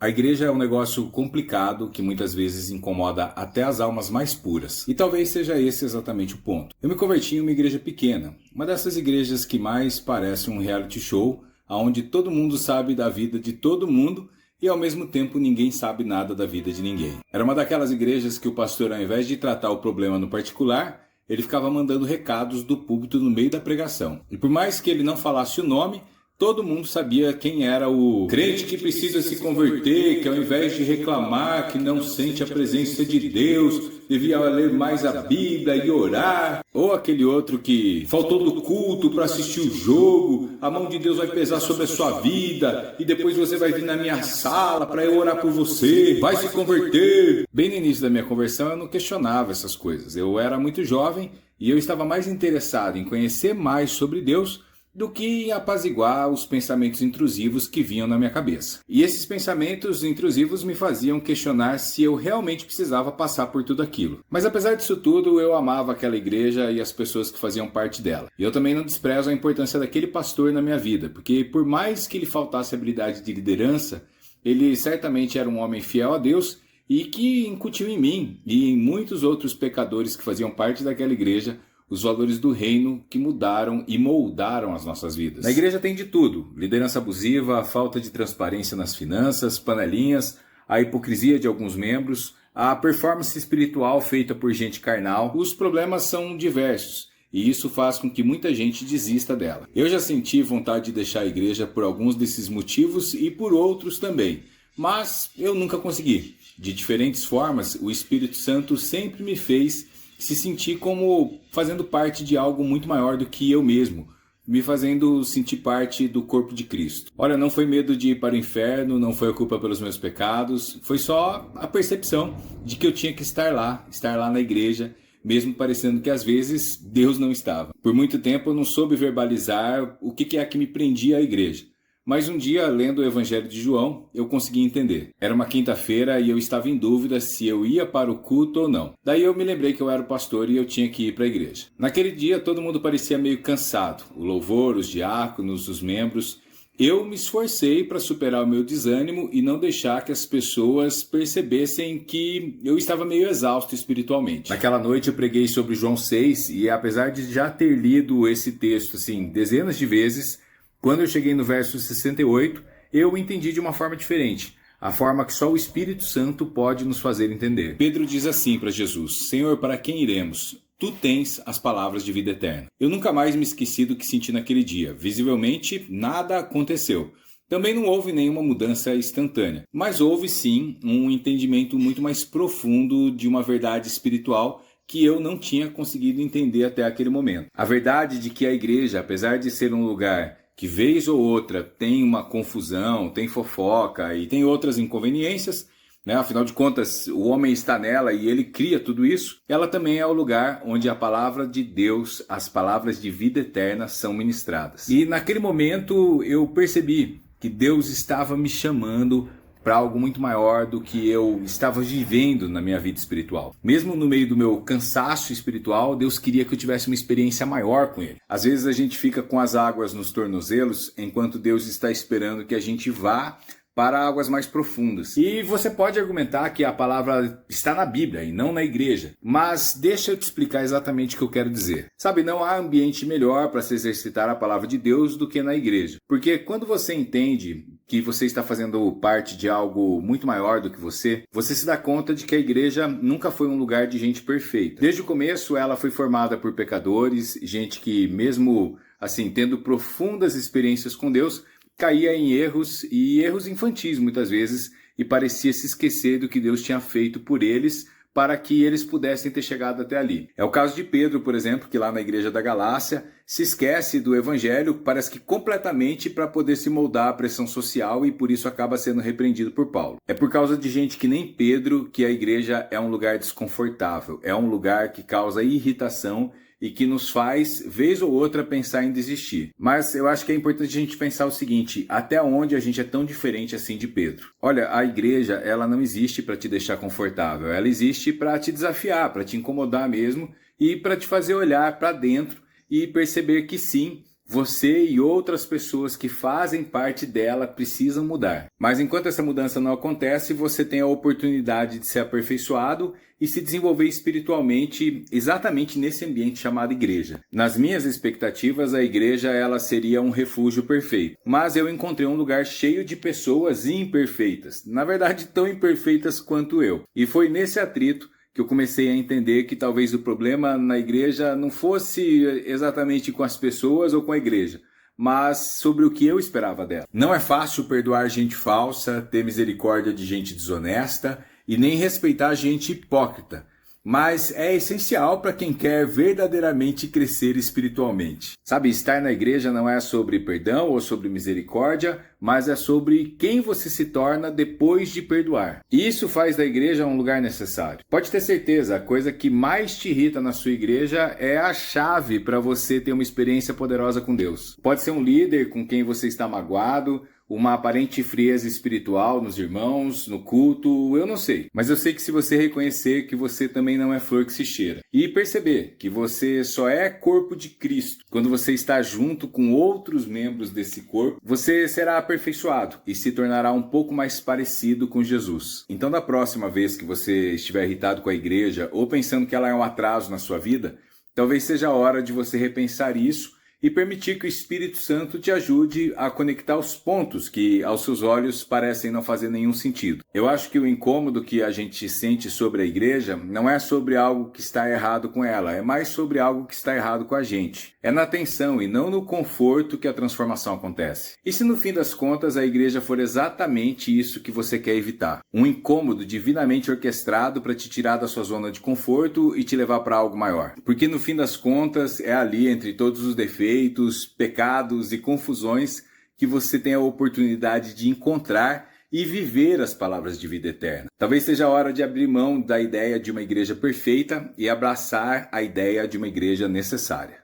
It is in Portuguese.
A igreja é um negócio complicado que muitas vezes incomoda até as almas mais puras. E talvez seja esse exatamente o ponto. Eu me converti em uma igreja pequena, uma dessas igrejas que mais parece um reality show, onde todo mundo sabe da vida de todo mundo e ao mesmo tempo ninguém sabe nada da vida de ninguém. Era uma daquelas igrejas que o pastor, ao invés de tratar o problema no particular, ele ficava mandando recados do púlpito no meio da pregação. E por mais que ele não falasse o nome, todo mundo sabia quem era o crente que precisa se converter, que ao invés de reclamar que não sente a presença de Deus, devia ler mais a Bíblia e orar. Ou aquele outro que faltou do culto para assistir o jogo, a mão de Deus vai pesar sobre a sua vida e depois você vai vir na minha sala para eu orar por você, vai se converter. Bem no início da minha conversão eu não questionava essas coisas. Eu era muito jovem e eu estava mais interessado em conhecer mais sobre Deus do que em apaziguar os pensamentos intrusivos que vinham na minha cabeça. E esses pensamentos intrusivos me faziam questionar se eu realmente precisava passar por tudo aquilo. Mas apesar disso tudo, eu amava aquela igreja e as pessoas que faziam parte dela. E eu também não desprezo a importância daquele pastor na minha vida, porque por mais que lhe faltasse habilidade de liderança, ele certamente era um homem fiel a Deus e que incutiu em mim e em muitos outros pecadores que faziam parte daquela igreja os valores do reino que mudaram e moldaram as nossas vidas. Na igreja tem de tudo: liderança abusiva, a falta de transparência nas finanças, panelinhas, a hipocrisia de alguns membros, a performance espiritual feita por gente carnal. Os problemas são diversos e isso faz com que muita gente desista dela. Eu já senti vontade de deixar a igreja por alguns desses motivos e por outros também, mas eu nunca consegui. De diferentes formas, o Espírito Santo sempre me fez se sentir como fazendo parte de algo muito maior do que eu mesmo, me fazendo sentir parte do corpo de Cristo. Olha, não foi medo de ir para o inferno, não foi a culpa pelos meus pecados, foi só a percepção de que eu tinha que estar lá na igreja, mesmo parecendo que às vezes Deus não estava. Por muito tempo eu não soube verbalizar o que é que me prendia à igreja. Mas um dia, lendo o Evangelho de João, eu consegui entender. Era uma quinta-feira e eu estava em dúvida se eu ia para o culto ou não. Daí eu me lembrei que eu era o pastor e eu tinha que ir para a igreja. Naquele dia, todo mundo parecia meio cansado. O louvor, os diáconos, os membros. Eu me esforcei para superar o meu desânimo e não deixar que as pessoas percebessem que eu estava meio exausto espiritualmente. Naquela noite eu preguei sobre João 6 e apesar de já ter lido esse texto dezenas de vezes, quando eu cheguei no verso 68, eu o entendi de uma forma diferente, a forma que só o Espírito Santo pode nos fazer entender. Pedro diz assim para Jesus: Senhor, para quem iremos? Tu tens as palavras de vida eterna. Eu nunca mais me esqueci do que senti naquele dia. Visivelmente, nada aconteceu. Também não houve nenhuma mudança instantânea, mas houve sim um entendimento muito mais profundo de uma verdade espiritual que eu não tinha conseguido entender até aquele momento. A verdade de que a igreja, apesar de ser um lugar que vez ou outra tem uma confusão, tem fofoca e tem outras inconveniências, né? Afinal de contas, o homem está nela e ele cria tudo isso, ela também é o lugar onde a palavra de Deus, as palavras de vida eterna são ministradas. E naquele momento eu percebi que Deus estava me chamando para algo muito maior do que eu estava vivendo na minha vida espiritual. Mesmo no meio do meu cansaço espiritual, Deus queria que eu tivesse uma experiência maior com Ele. Às vezes a gente fica com as águas nos tornozelos, enquanto Deus está esperando que a gente vá para águas mais profundas. E você pode argumentar que a palavra está na Bíblia e não na igreja, mas deixa eu te explicar exatamente o que eu quero dizer. Sabe, não há ambiente melhor para se exercitar a palavra de Deus do que na igreja. Porque quando você entende que você está fazendo parte de algo muito maior do que você se dá conta de que a igreja nunca foi um lugar de gente perfeita. Desde o começo ela foi formada por pecadores, gente que mesmo tendo profundas experiências com Deus, caía em erros e erros infantis muitas vezes e parecia se esquecer do que Deus tinha feito por eles para que eles pudessem ter chegado até ali. É o caso de Pedro, por exemplo, que lá na igreja da Galácia se esquece do evangelho, parece que completamente para poder se moldar à pressão social e por isso acaba sendo repreendido por Paulo. É por causa de gente que nem Pedro que a igreja é um lugar desconfortável, é um lugar que causa irritação e que nos faz, vez ou outra, pensar em desistir. Mas eu acho que é importante a gente pensar o seguinte: até onde a gente é tão diferente assim de Pedro? Olha, a igreja, ela não existe para te deixar confortável, ela existe para te desafiar, para te incomodar mesmo e para te fazer olhar para dentro e perceber que sim, Você e outras pessoas que fazem parte dela precisam mudar. Mas enquanto essa mudança não acontece, você tem a oportunidade de ser aperfeiçoado e se desenvolver espiritualmente exatamente nesse ambiente chamado igreja. Nas minhas expectativas, a igreja ela seria um refúgio perfeito. Mas eu encontrei um lugar cheio de pessoas imperfeitas. Na verdade, tão imperfeitas quanto eu. E foi nesse atrito que eu comecei a entender que talvez o problema na igreja não fosse exatamente com as pessoas ou com a igreja, mas sobre o que eu esperava dela. Não é fácil perdoar gente falsa, ter misericórdia de gente desonesta e nem respeitar gente hipócrita, mas é essencial para quem quer verdadeiramente crescer espiritualmente. Sabe, estar na igreja não é sobre perdão ou sobre misericórdia, mas é sobre quem você se torna depois de perdoar. E isso faz da igreja um lugar necessário. Pode ter certeza, a coisa que mais te irrita na sua igreja é a chave para você ter uma experiência poderosa com Deus. Pode ser um líder com quem você está magoado, uma aparente frieza espiritual nos irmãos, no culto, eu não sei. Mas eu sei que se você reconhecer que você também não é flor que se cheira e perceber que você só é corpo de Cristo quando você está junto com outros membros desse corpo, você será aperfeiçoado e se tornará um pouco mais parecido com Jesus. Então, da próxima vez que você estiver irritado com a igreja ou pensando que ela é um atraso na sua vida, talvez seja a hora de você repensar isso e permitir que o Espírito Santo te ajude a conectar os pontos que, aos seus olhos, parecem não fazer nenhum sentido. Eu acho que o incômodo que a gente sente sobre a igreja não é sobre algo que está errado com ela, é mais sobre algo que está errado com a gente. É na tensão e não no conforto que a transformação acontece. E se no fim das contas a igreja for exatamente isso que você quer evitar? Um incômodo divinamente orquestrado para te tirar da sua zona de conforto e te levar para algo maior. Porque no fim das contas é ali, entre todos os defeitos, pecados e confusões, que você tem a oportunidade de encontrar e viver as palavras de vida eterna. Talvez seja a hora de abrir mão da ideia de uma igreja perfeita e abraçar a ideia de uma igreja necessária.